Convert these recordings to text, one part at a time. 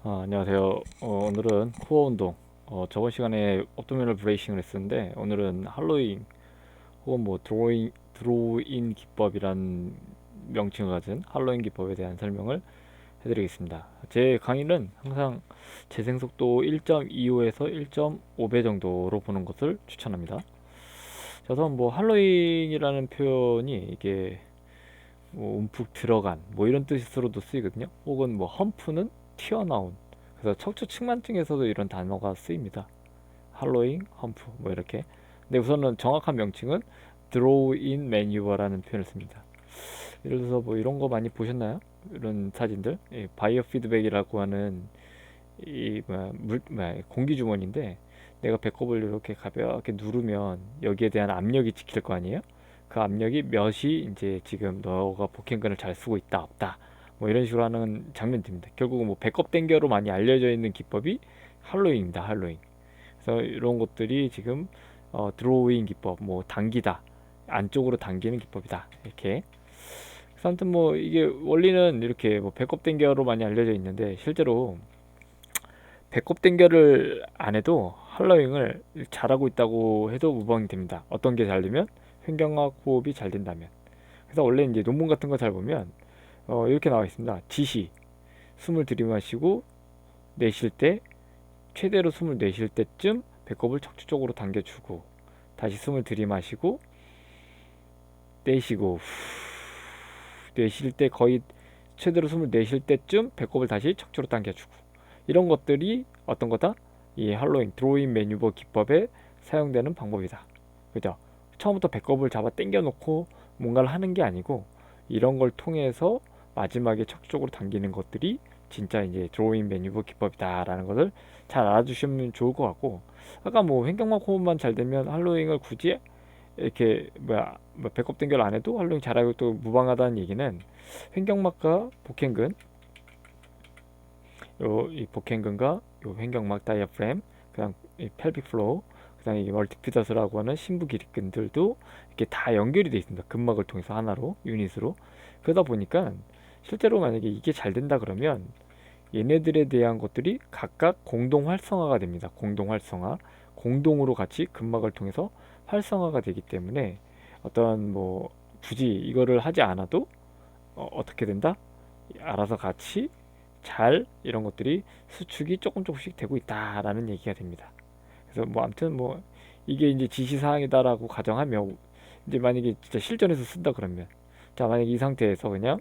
안녕하세요. 오늘은 코어 운동. 저번 시간에 업도미널 브레이싱을 했었는데 오늘은 할로잉 혹은 뭐 드로인 기법이란 명칭을 가진 할로잉 기법에 대한 설명을 해드리겠습니다. 제 강의는 항상 재생 속도 1.25에서 1.5배 정도로 보는 것을 추천합니다. 저선 뭐 할로잉이라는 표현이 이게 뭐 움푹 들어간 뭐 이런 뜻으로도 쓰이거든요. 혹은 뭐 험프는 튀어나온, 그래서 척추 측만증에서도 이런 단어가 쓰입니다. 할로잉, 험프 뭐 이렇게. 근데 우선은 정확한 명칭은 드로우-인 매뉴어라는 표현을 씁니다. 예를 들어서 뭐 이런 거 많이 보셨나요? 이런 사진들, 바이오 피드백이라고 하는 이 공기 주머니인데, 내가 배꼽을 이렇게 가볍게 누르면 여기에 대한 압력이 찍힐 거 아니에요? 그 압력이 몇이 이제 지금 너가 복행근을 잘 쓰고 있다 없다 뭐 이런 식으로 하는 장면들입니다. 결국은 뭐 배꼽 땡겨로 많이 알려져 있는 기법이 할로잉입니다. 할로잉. 그래서 이런 것들이 지금 드로잉 기법, 뭐 당기다, 안쪽으로 당기는 기법이다 이렇게. 그래서 아무튼 뭐 이게 원리는 이렇게 뭐 배꼽 땡겨로 많이 알려져 있는데, 실제로 배꼽 땡겨를 안 해도 할로잉을 잘하고 있다고 해도 무방이 됩니다. 어떤 게 잘 되면? 횡격막 호흡이 잘 된다면. 그래서 원래 이제 논문 같은 거 잘 보면 이렇게 나와 있습니다. 지시, 숨을 들이마시고 내쉴 때, 최대로 숨을 내쉴 때쯤 배꼽을 척추 쪽으로 당겨주고, 다시 숨을 들이마시고 내쉬고, 내쉴 때 거의 최대로 숨을 내쉴 때쯤 배꼽을 다시 척추로 당겨주고, 이런 것들이 어떤 거다? 이 할로잉, 드로잉 매뉴버 기법에 사용되는 방법이다. 그죠? 처음부터 배꼽을 잡아 당겨 놓고 뭔가를 하는 게 아니고, 이런 걸 통해서 마지막에 척추 쪽으로 당기는 것들이 진짜 이제 드로잉 매뉴버 기법이다라는 것을 잘 알아주시면 좋을 것 같고, 아까 뭐 횡격막 호흡만 잘 되면 할로잉을 굳이 이렇게 뭐 배꼽 당겨를 안 해도 할로잉 잘하고 또 무방하다는 얘기는, 횡격막과 복행근, 이 복행근과 요 횡격막 다이아프램, 그다음 이 펠빅 플로어, 그다음에 이 멀티피더스라고 하는 심부 기립근들도 이렇게 다 연결이 되어 있습니다. 근막을 통해서 하나로, 유닛으로. 그러다 보니까 실제로 만약에 이게 잘 된다 그러면 얘네들에 대한 것들이 각각 공동 활성화가 됩니다. 공동 활성화, 공동으로 같이 근막을 통해서 활성화가 되기 때문에 어떤 뭐 굳이 이거를 하지 않아도 어떻게 된다? 알아서 같이 잘 이런 것들이 수축이 조금 조금씩 되고 있다라는 얘기가 됩니다. 그래서 뭐 아무튼 뭐 이게 이제 지시사항이다라고 가정하면, 이제 만약에 진짜 실전에서 쓴다 그러면, 자 만약에 이 상태에서 그냥,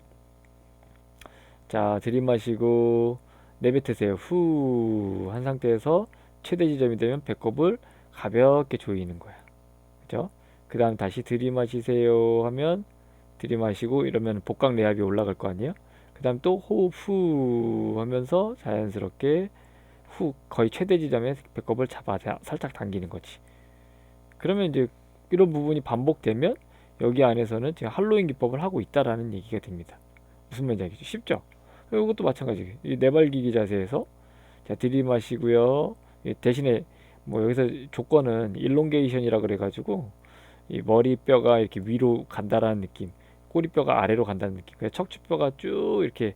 자 들이마시고 내뱉으세요 후 한 상태에서 최대 지점이 되면 배꼽을 가볍게 조이는 거야. 그죠? 그 다음 다시 들이마시세요 하면 들이마시고 이러면 복강 내압이 올라갈 거 아니에요? 그 다음 또 호흡 후 하면서 자연스럽게 후 거의 최대 지점에 배꼽을 잡아 살짝 당기는 거지. 그러면 이제 이런 부분이 반복되면 여기 안에서는 지금 할로윈 기법을 하고 있다라는 얘기가 됩니다. 무슨 말인지 알겠죠? 쉽죠? 이것도 마찬가지. 이 네발기기 자세에서 자 들이마시고요. 대신에 뭐 여기서 조건은 일롱게이션이라 그래가지고 이 머리뼈가 이렇게 위로 간다라는 느낌, 꼬리뼈가 아래로 간다는 느낌, 그래서 척추뼈가 쭉 이렇게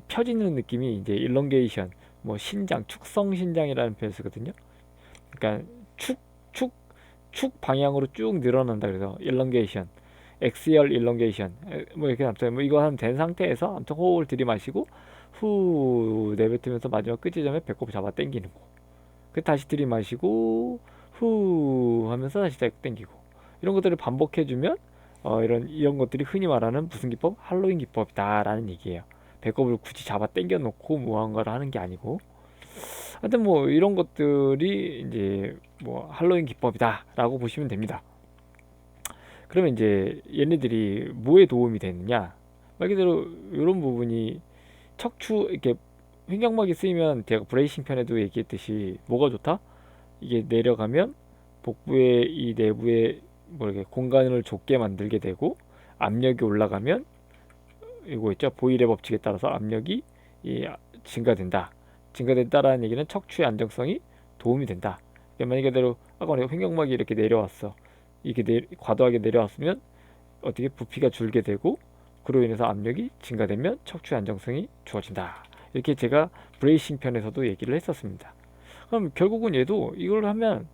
펴지는 느낌이 이제 일롱게이션, 뭐 신장, 축성 신장이라는 표현 쓰거든요. 그러니까 축, 축, 축 방향으로 쭉 늘어난다 그래서 일롱게이션, 엑시얼 일롱게이션, 뭐 이렇게 아무튼 뭐 이거 하면 된 상태에서 아무튼 호흡을 들이마시고 후 내뱉으면서 마지막 끝 지점에 배꼽 잡아 당기는 거. 그 다시 들이마시고 후 하면서 다시 당기고, 이런 것들을 반복해주면 이런 것들이 흔히 말하는 무슨 기법? 할로윈 기법이다라는 얘기예요. 배꼽을 굳이 잡아 당겨 놓고 무언가를 하는 게 아니고. 하여튼 뭐 이런 것들이 이제 뭐 할로윈 기법이다라고 보시면 됩니다. 그러면 이제 얘네들이 뭐에 도움이 되느냐? 말 그대로 이런 부분이 척추 이렇게 횡격막이 쓰이면, 제가 브레이싱 편에도 얘기했듯이 뭐가 좋다? 이게 내려가면 복부의 이 내부에 뭐 이렇게 공간을 좁게 만들게 되고, 압력이 올라가면 이거 있죠, 보일의 법칙에 따라서 압력이 증가된다. 증가된다라는 얘기는 척추의 안정성이 도움이 된다. 그러니까 만약에 대로 아까 내가 횡격막이 이렇게 내려왔어. 이게 과도하게 내려왔으면 어떻게 부피가 줄게 되고, 그로 인해서 압력이 증가되면 척추의 안정성이 좋아진다. 이렇게 제가 브레이싱 편에서도 얘기를 했었습니다. 그럼 결국은 얘도 이걸 하면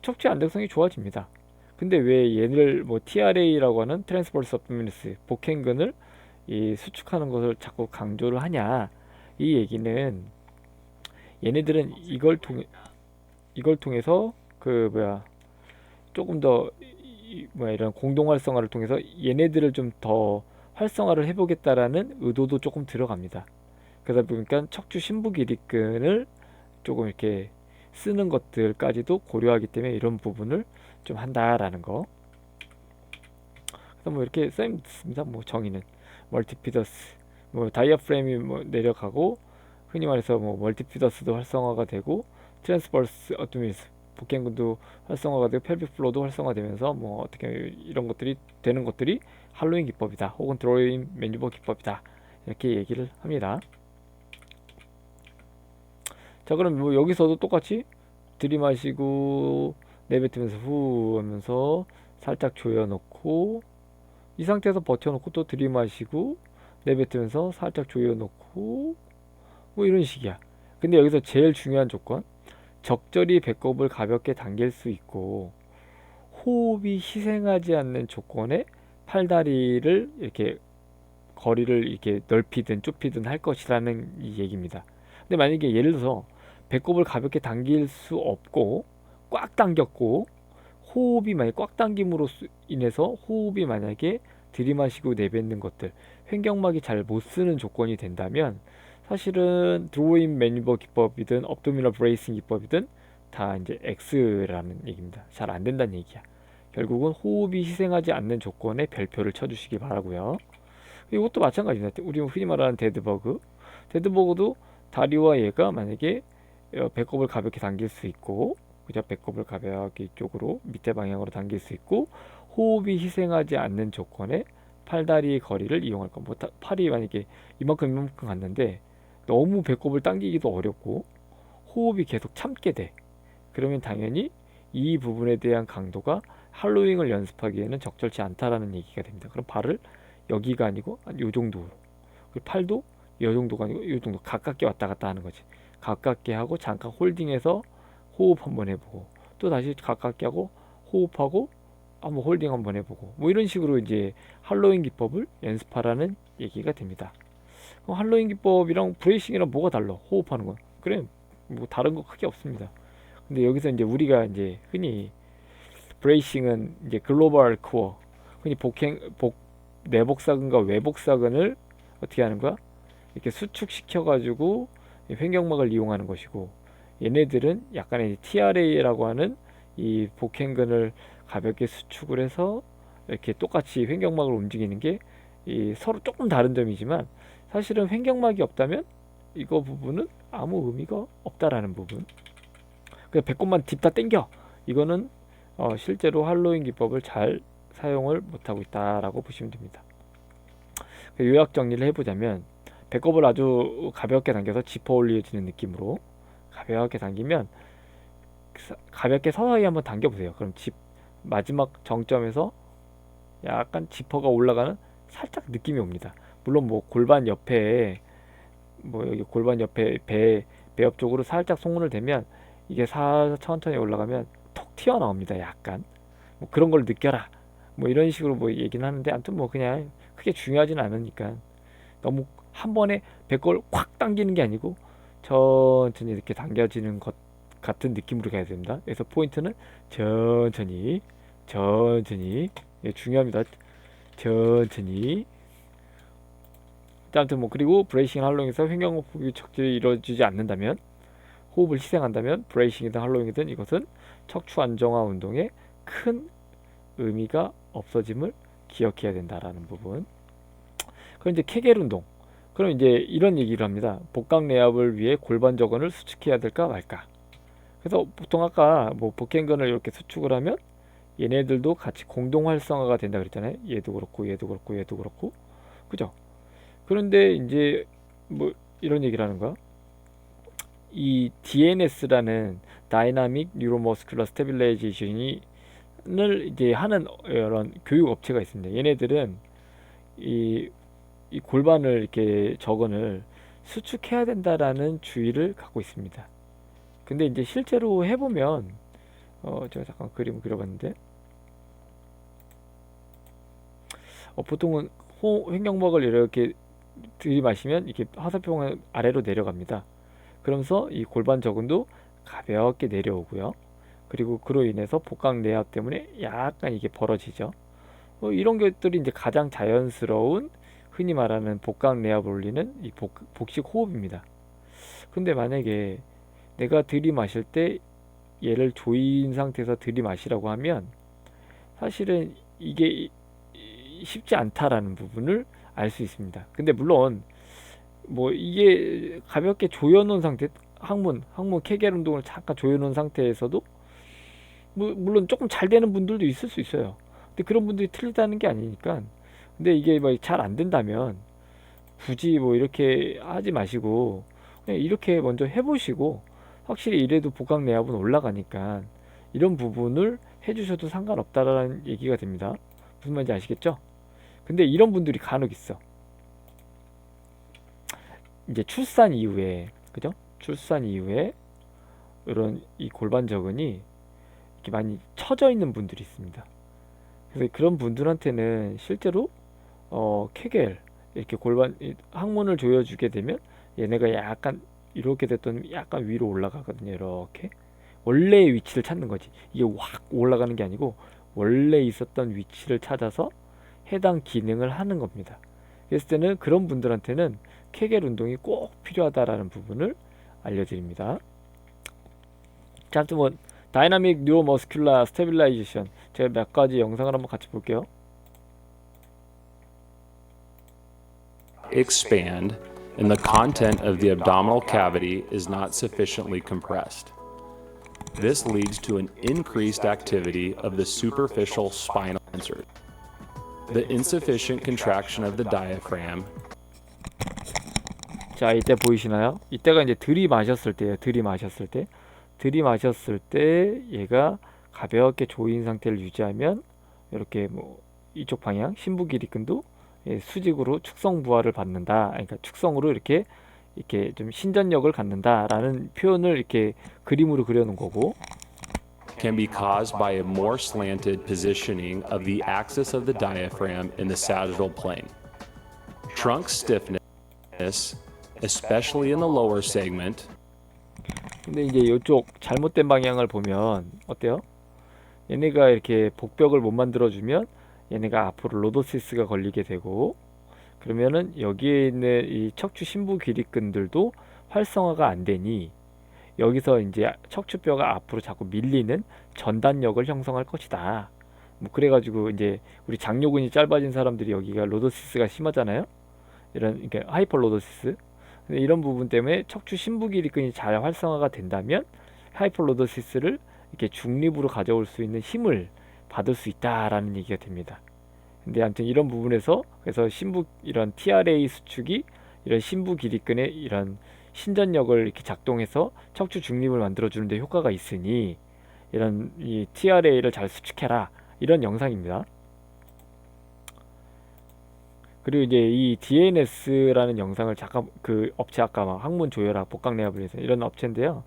척추 안정성이 좋아집니다. 근데 왜 얘를 뭐 TRA라고 하는 트랜스버스 어브도미너스 복행근을 이 수축하는 것을 자꾸 강조를 하냐, 이 얘기는 얘네들은 이걸 통해서 그 뭐야 조금 더 뭐야 이런 공동 활성화를 통해서 얘네들을 좀 더 활성화를 해보겠다라는 의도도 조금 들어갑니다. 그러다 보니까 척추 심부기립근을 조금 이렇게 쓰는 것들까지도 고려하기 때문에 이런 부분을 좀 한다라는 거. 그래서 뭐 이렇게 써 있습니다. 뭐 정의는 멀티피더스, 뭐 다이아프램이 뭐 내려가고, 흔히 말해서 뭐 멀티피더스도 활성화가 되고, 트랜스버스 어토미스 복행근도 활성화가 되고, 펠빅 플로도 활성화되면서 뭐 어떻게 이런 것들이 되는 것들이 할로잉 기법이다, 혹은 드로잉 매뉴버 기법이다, 이렇게 얘기를 합니다. 자, 그럼 뭐 여기서도 똑같이 들이마시고 내뱉으면서 후 하면서 살짝 조여놓고, 이 상태에서 버텨놓고 또 들이마시고 내뱉으면서 살짝 조여놓고, 뭐 이런 식이야. 근데 여기서 제일 중요한 조건, 적절히 배꼽을 가볍게 당길 수 있고 호흡이 희생하지 않는 조건에 팔다리를 이렇게 거리를 이렇게 넓히든 좁히든 할 것이라는 이 얘기입니다. 근데 만약에 예를 들어서 배꼽을 가볍게 당길 수 없고 꽉 당겼고, 호흡이 만약 꽉 당김으로 인해서 호흡이 만약에 들이마시고 내뱉는 것들, 횡격막이 잘 못 쓰는 조건이 된다면 사실은 드로잉 매뉴버 기법이든 업도미널 브레이싱 기법이든 다 이제 X라는 얘기입니다. 잘 안 된다는 얘기야. 결국은 호흡이 희생하지 않는 조건에 별표를 쳐주시기 바라고요. 이것도 마찬가지입니다. 우리 흔히 말하는 데드버그, 데드버그도 다리와 얘가 만약에 배꼽을 가볍게 당길 수 있고, 그죠? 배꼽을 가볍게 이쪽으로 밑에 방향으로 당길 수 있고, 호흡이 희생하지 않는 조건에 팔다리의 거리를 이용할 거. 뭐 팔이 만약에 이만큼 갔는데 너무 배꼽을 당기기도 어렵고 호흡이 계속 참게 돼. 그러면 당연히 이 부분에 대한 강도가 할로잉을 연습하기에는 적절치 않다라는 얘기가 됩니다. 그럼 발을 여기가 아니고 한 요 정도로, 그리고 팔도 요 정도가 아니고 요 정도 가깝게 왔다 갔다 하는 거지. 가깝게 하고 잠깐 홀딩해서 호흡 한번 해보고, 또 다시 가깝게 하고 호흡하고 한번 홀딩 한번 해보고, 뭐 이런 식으로 이제 할로잉 기법을 연습하라는 얘기가 됩니다. 그럼 할로잉 기법이랑 브레이싱이랑 뭐가 달라? 호흡하는 건 그래, 뭐 다른 거 크게 없습니다. 근데 여기서 이제 우리가 이제 흔히 브레이싱은 이제 글로벌 코어, 흔히 내복사근과 외복사근을 어떻게 하는 거야? 이렇게 수축시켜 가지고 횡격막을 이용하는 것이고, 얘네들은 약간의 TRA라고 하는 이 복행근을 가볍게 수축을 해서 이렇게 똑같이 횡격막을 움직이는 게 이 서로 조금 다른 점이지만, 사실은 횡격막이 없다면 이거 부분은 아무 의미가 없다라는 부분. 그냥 배꼽만 딥다 당겨, 이거는 실제로 할로잉 기법을 잘 사용을 못하고 있다라고 보시면 됩니다. 요약 정리를 해보자면, 배꼽을 아주 가볍게 당겨서 짚어 올려지는 느낌으로 가볍게 당기면, 가볍게 서서히 한번 당겨보세요. 그럼 마지막 정점에서 약간 지퍼가 올라가는 살짝 느낌이 옵니다. 물론 뭐 골반 옆에, 뭐 여기 골반 옆에 배 옆쪽으로 살짝 송근을 대면 이게 천천히 올라가면 톡 튀어나옵니다. 약간 뭐 그런 걸 느껴라, 뭐 이런 식으로 뭐 얘기는 하는데, 아무튼 뭐 그냥 크게 중요하진 않으니까 너무 한 번에 배꼽을 콱 당기는 게 아니고 천천히 이렇게 당겨지는 것 같은 느낌으로 가야 됩니다. 그래서 포인트는 천천히, 천천히. 예, 중요합니다. 천천히. 아무튼 뭐, 그리고 브레이싱 할로잉에서 횡격호흡이 적절히 이루어지지 않는다면, 호흡을 희생한다면 브레이싱이든 할로잉이든 이것은 척추 안정화 운동에 큰 의미가 없어짐을 기억해야 된다라는 부분. 그럼 이제 케겔 운동. 그럼 이제 이런 얘기를 합니다. 복강 레압을 위해 골반 저근을 수축해야 될까 말까. 그래서 보통 아까 뭐 복행근을 이렇게 수축을 하면 얘네들도 같이 공동 활성화가 된다 그랬잖아요. 얘도 그렇고 얘도 그렇고 얘도 그렇고, 그죠? 그런데 이제 뭐 이런 얘기를 하는 거야. 이 DNS라는 다이나믹 뉴로머스큘러 스테빌라이제이션이 을 이제 하는 이런 교육 업체가 있습니다. 얘네들은 이 골반을 이렇게 저근을 수축해야 된다라는 주의를 갖고 있습니다. 근데 이제 실제로 해보면 제가 잠깐 그림을 그려봤는데 보통은 횡격막을 이렇게 들이마시면 이렇게 하사표가 아래로 내려갑니다. 그러면서 이 골반 저근도 가볍게 내려오고요. 그리고 그로 인해서 복강 내압 때문에 약간 이게 벌어지죠. 이런 것들이 이제 가장 자연스러운 흔히 말하는 복강 내압을 올리는 이 복식 호흡입니다. 근데 만약에 내가 들이마실 때 얘를 조인 상태에서 들이마시라고 하면 사실은 이게 쉽지 않다라는 부분을 알 수 있습니다. 근데 물론 뭐 이게 가볍게 조여놓은 상태, 항문 케겔 운동을 잠깐 조여놓은 상태에서도 물론 조금 잘 되는 분들도 있을 수 있어요. 근데 그런 분들이 틀리다는 게 아니니까. 근데 이게 뭐 잘 안 된다면 굳이 뭐 이렇게 하지 마시고 그냥 이렇게 먼저 해보시고 확실히 이래도 복강 내압은 올라가니까 이런 부분을 해주셔도 상관없다라는 얘기가 됩니다. 무슨 말인지 아시겠죠? 근데 이런 분들이 간혹 있어. 이제 출산 이후에, 그죠? 출산 이후에 이런 이 골반 저근이 이렇게 많이 처져 있는 분들이 있습니다. 그래서 그런 분들한테는 실제로 케겔 이렇게 골반 항문을 조여주게 되면 얘네가 약간 이렇게 됐더니 약간 위로 올라가거든요. 이렇게 원래의 위치를 찾는 거지. 이게 확 올라가는 게 아니고 원래 있었던 위치를 찾아서 해당 기능을 하는 겁니다. 그랬을 때는 그런 분들한테는 케겔 운동이 꼭 필요하다라는 부분을 알려드립니다. 자, 또 뭐 다이나믹 뉴로머스큘라 스테빌라이제이션 제가 몇 가지 영상을 한번 같이 볼게요. expand and the content of the abdominal cavity is not sufficiently compressed. This leads to an increased activity of the superficial spinal sensors. The insufficient contraction of the diaphragm. 자, 이때 보이시나요? 이때가 이제 들이마셨을 때예요. 들이마셨을 때 얘가 가볍게 조인 상태를 유지하면 이렇게 뭐 이쪽 방향 심부 길이근도 수직으로 축성 부하를 받는다. 그러니까 축성으로 이렇게 좀 신전력을 갖는다라는 표현을 이렇게 그림으로 그려놓은 거고. Can be caused by a more slanted positioning of the axis of the diaphragm in the sagittal plane. Trunk stiffness, especially in the lower segment. 근데 이제 이쪽 잘못된 방향을 보면 어때요? 얘네가 이렇게 복벽을 못 만들어주면 얘네가 앞으로 로도시스가 걸리게 되고 그러면은 여기에 있는 이 척추 심부 길이근들도 활성화가 안 되니 여기서 이제 척추뼈가 앞으로 자꾸 밀리는 전단력을 형성할 것이다. 뭐 그래가지고 이제 우리 장요근이 짧아진 사람들이 여기가 로도시스가 심하잖아요. 그러니까 하이퍼로도시스. 근데 이런 부분 때문에 척추 심부 길이근이 잘 활성화가 된다면 하이퍼로도시스를 이렇게 중립으로 가져올 수 있는 힘을 받을 수 있다라는 얘기가 됩니다. 근데 아무튼 이런 부분에서 그래서 이런 TRA 수축이 이런 심부 길이근의 이런 신전력을 이렇게 작동해서 척추 중립을 만들어 주는데 효과가 있으니 이런 이 TRA를 잘 수축해라 이런 영상입니다. 그리고 이제 이 DNS라는 영상을 잠깐 그 업체 아까 막 항문 조혈학 복강 내압을 해서 이런 업체인데요.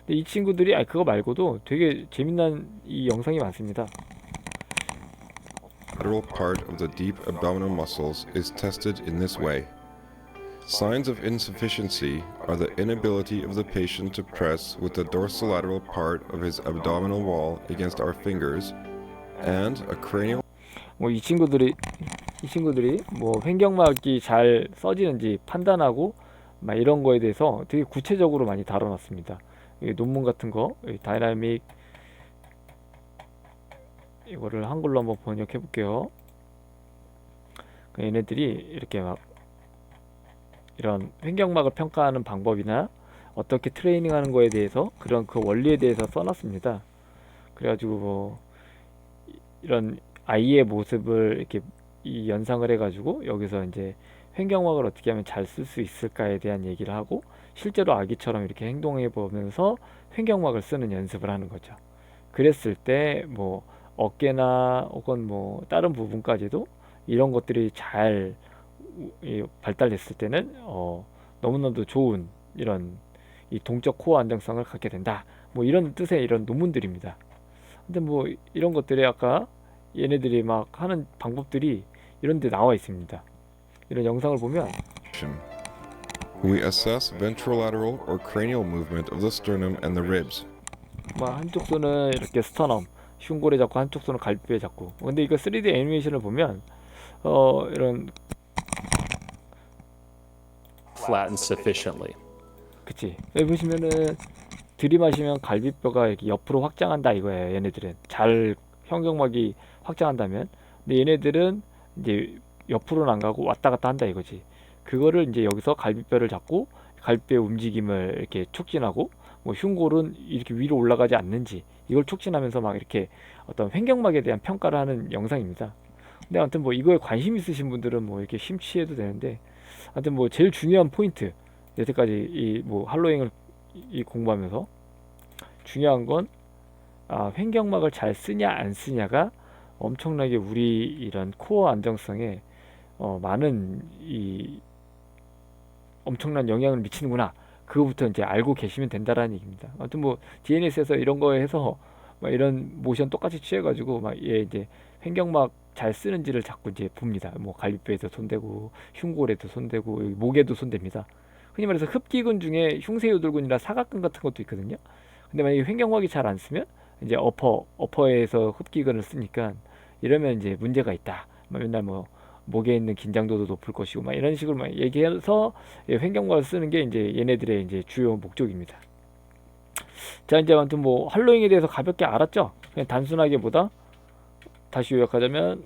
근데 이 친구들이 그거 말고도 되게 재미난 이 영상이 많습니다. Lateral part of the deep abdominal muscles is tested in this way. Signs of insufficiency are the inability of the patient to press with the dorsolateral part of his abdominal wall against our fingers, and a cranial. 뭐 이 친구들이 뭐 횡격막이 잘 써지는지 판단하고 막 이런 거에 대해서 되게 구체적으로 많이 다뤄놨습니다. 논문 같은 거 다이나믹 이거를 한글로 한번 번역해 볼게요. 얘네들이 이렇게 막 이런 횡격막을 평가하는 방법이나 어떻게 트레이닝하는 거에 대해서 그런 그 원리에 대해서 써놨습니다. 그래가지고 뭐 이런 아이의 모습을 이렇게 이 연상을 해가지고 여기서 이제 횡격막을 어떻게 하면 잘 쓸 수 있을까에 대한 얘기를 하고 실제로 아기처럼 이렇게 행동해 보면서 횡격막을 쓰는 연습을 하는 거죠. 그랬을 때 뭐 어깨나 혹은 뭐 다른 부분까지도 이런 것들이 잘 발달됐을 때는 너무나도 좋은 이런 이 동적 코어 안정성을 갖게 된다. 뭐 이런 뜻의 이런 논문들입니다. 근데 뭐 이런 것들이 아까 얘네들이 막 하는 방법들이 이런 데 나와 있습니다. 이런 영상을 보면 We assess ventrolateral or cranial movement of the sternum and the ribs. 막 한쪽 손은 이렇게 스터넘, 흉골에 잡고 한쪽 손은 갈비뼈에 잡고. 근데 이거 3D 애니메이션을 보면 이런 flattened sufficiently. 그치. 여기 보시면은 들이마시면 갈비뼈가 이렇게 옆으로 확장한다 이거예요. 얘네들은 잘 현경막이 확장한다면. 근데 얘네들은 이제 옆으로는 안 가고 왔다 갔다 한다 이거지. 그거를 이제 여기서 갈비뼈를 잡고 갈비뼈 움직임을 이렇게 촉진하고, 뭐 흉골은 이렇게 위로 올라가지 않는지 이걸 촉진하면서 막 이렇게 어떤 횡격막에 대한 평가를 하는 영상입니다. 근데 아무튼 뭐 이거에 관심 있으신 분들은 뭐 이렇게 심취해도 되는데, 아무튼 뭐 제일 중요한 포인트, 여태까지 이 뭐 할로잉을 이 공부하면서 중요한 건 횡격막을 잘 쓰냐 안 쓰냐가 엄청나게 우리 이런 코어 안정성에 많은 이 엄청난 영향을 미치는구나. 그거부터 이제 알고 계시면 된다라는 얘기입니다. 아무튼 뭐 DNS에서 이런 거 해서 막 이런 모션 똑같이 취해가지고 막 얘 이제 횡격막 잘 쓰는지를 자꾸 이제 봅니다. 뭐 갈비뼈에도 손대고 흉골에도 손대고 여기 목에도 손댑니다. 흔히 말해서 흡기근 중에 흉쇄유돌근이나 사각근 같은 것도 있거든요. 근데 만약에 횡격막이 잘 안 쓰면 이제 어퍼에서 흡기근을 쓰니까 이러면 이제 문제가 있다. 막 맨날 뭐 목에 있는 긴장도도 높을 것이고 막 이런 식으로 막 얘기해서 횡격막을 쓰는 게 이제 얘네들의 이제 주요 목적입니다. 자, 이제 아무튼 뭐 할로잉에 대해서 가볍게 알았죠? 그냥 단순하게 보다 다시 요약하자면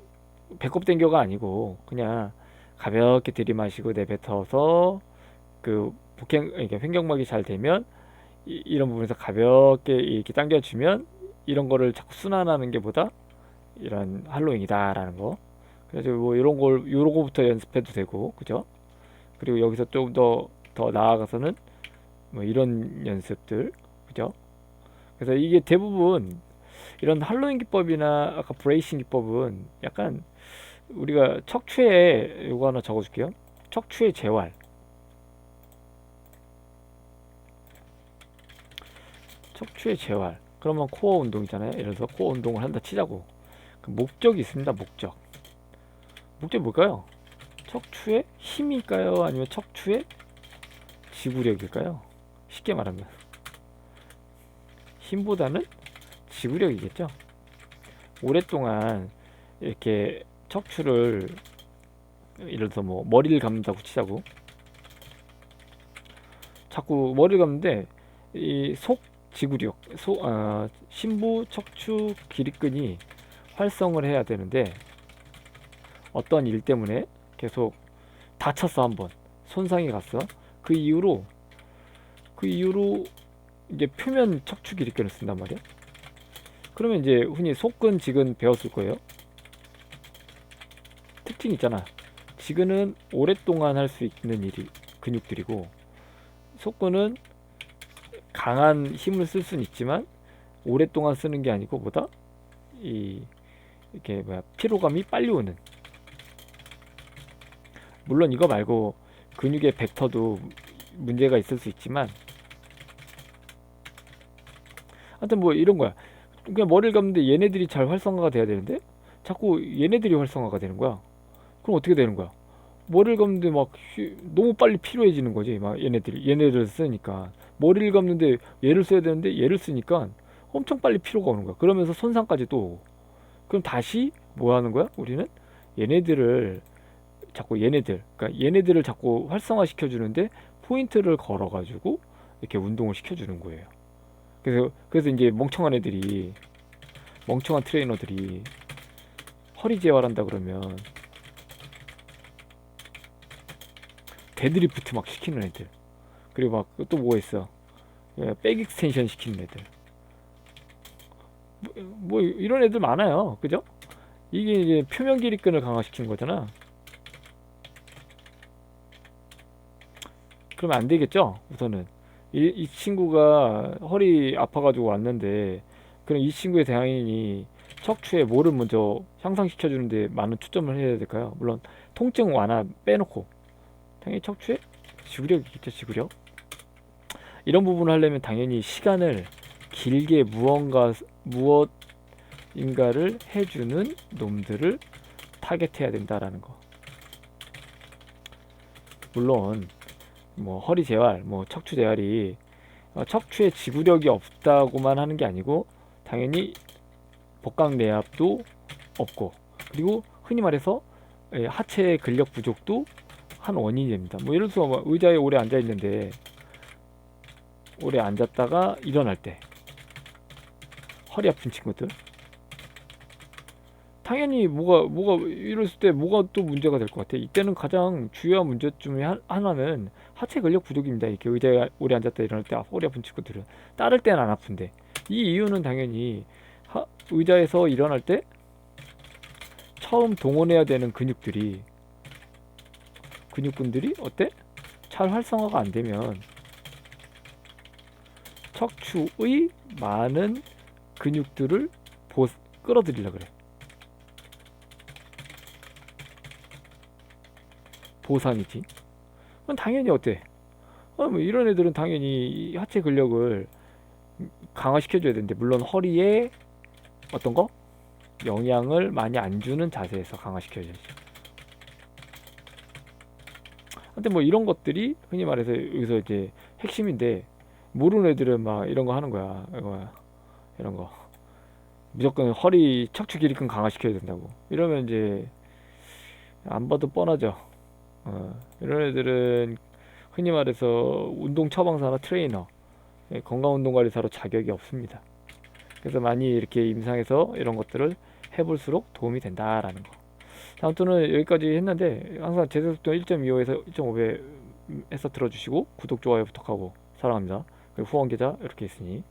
배꼽 땡겨가 아니고 그냥 가볍게 들이마시고 내뱉어서 그 이렇게 횡격막이 잘 되면 이런 부분에서 가볍게 이렇게 당겨주면 이런 거를 자꾸 순환하는 게 보다 이런 할로잉이다라는 거. 그래서 뭐 이런 걸 요거부터 연습해도 되고, 그죠? 그리고 여기서 좀 더 나아가서는 뭐 이런 연습들, 그죠? 그래서 이게 대부분 이런 할로잉 기법이나 아까 브레이싱 기법은 약간 우리가 척추에 요거 하나 적어줄게요. 척추의 재활. 척추의 재활. 그러면 코어 운동이잖아요. 예를 들어서 코어 운동을 한다 치자고. 그 목적이 있습니다. 목적이 뭘까요? 척추의 힘일까요? 아니면 척추의 지구력일까요? 쉽게 말하면 힘보다는 지구력이겠죠. 오랫동안 이렇게 척추를 예를 들어서 뭐 머리를 감는다고 치자고. 자꾸 머리를 감는데 이 속 지구력, 심부 척추 기립근이 활성을 해야 되는데 어떤 일 때문에 계속 다쳤어, 한번 손상이 갔어. 그 이후로 이제 표면 척추 기립근을 쓴단 말이야. 그러면 이제 흔히 속근, 지근 배웠을 거예요. 특징이 있잖아. 지근은 오랫동안 할 수 있는 일이 근육들이고, 속근은 강한 힘을 쓸 수는 있지만 오랫동안 쓰는 게 아니고 보다 이렇게 피로감이 빨리 오는. 물론 이거 말고 근육의 벡터도 문제가 있을 수 있지만, 하여튼 뭐 이런 거야. 그냥 머리를 감는데 얘네들이 잘 활성화가 돼야 되는데 자꾸 얘네들이 활성화가 되는 거야. 그럼 어떻게 되는 거야? 머리를 감는데 막 너무 빨리 피로해지는 거지. 막 얘네들을 쓰니까 머리를 감는데 얘를 써야 되는데 얘를 쓰니까 엄청 빨리 피로가 오는 거야. 그러면서 손상까지 또 오고. 그럼 다시 뭐 하는 거야? 우리는 얘네들을 그러니까 얘네들을 자꾸 활성화 시켜주는데 포인트를 걸어가지고 이렇게 운동을 시켜주는 거예요. 그래서 이제 멍청한 트레이너들이 허리 재활한다 그러면 데드리프트 막 시키는 애들, 그리고 막 또 뭐가 있어, 백 익스텐션 시키는 애들, 뭐 이런 애들 많아요. 그죠? 이게 이제 표면 기립근을 강화시키는 거잖아. 그러면 안 되겠죠? 우선은 이 친구가 허리 아파가지고 왔는데, 그럼 이 친구의 대항인이 척추에 뭐를 먼저 향상시켜 주는데 많은 초점을 해야 될까요? 물론 통증 완화 빼놓고 당연히 척추에 지구력이 있죠, 지구력. 이런 부분을 하려면 당연히 시간을 길게 무엇인가를 해주는 놈들을 타겟해야 된다라는 거. 물론 뭐 허리 재활, 뭐 척추 재활이 척추에 지구력이 없다고만 하는 게 아니고 당연히 복강 내압도 없고, 그리고 흔히 말해서 하체 근력 부족도 한 원인이 됩니다. 뭐 예를 들어서 의자에 오래 앉아 있는데 오래 앉았다가 일어날 때 허리 아픈 친구들, 당연히 뭐가 이랬을 때 뭐가 또 문제가 될 것 같아. 이때는 가장 주요한 문제 중에 하나는 하체 근력 부족입니다. 이렇게 의자에 오래 앉았다 일어날 때 허리 아픈 친구들은 따를 때는 안 아픈데, 이 이유는 당연히 의자에서 일어날 때 처음 동원해야 되는 근육들이 근육군들이 어때? 잘 활성화가 안 되면 척추의 많은 근육들을 끌어들이려 그래. 보상이지. 그럼 당연히 어때? 뭐 이런 애들은 당연히 하체 근력을 강화시켜줘야 되는데, 물론 허리에 어떤 거? 영향을 많이 안 주는 자세에서 강화시켜줘야지. 근데 뭐 이런 것들이 흔히 말해서 여기서 이제 핵심인데, 모르는 애들은 막 이런 거 하는 거야. 이런 거. 무조건 허리 척추 기립근 강화시켜야 된다고. 이러면 이제 안 봐도 뻔하죠. 이런 애들은 흔히 말해서 운동 처방사나 트레이너, 건강운동관리사로 자격이 없습니다. 그래서 많이 이렇게 임상에서 이런 것들을 해볼수록 도움이 된다라는 거. 아무튼 여기까지 했는데, 항상 제세속도 1.25에서 1.5배 해서 들어주시고, 구독, 좋아요 부탁하고 사랑합니다. 그리고 후원 계좌 이렇게 있으니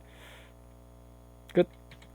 끝.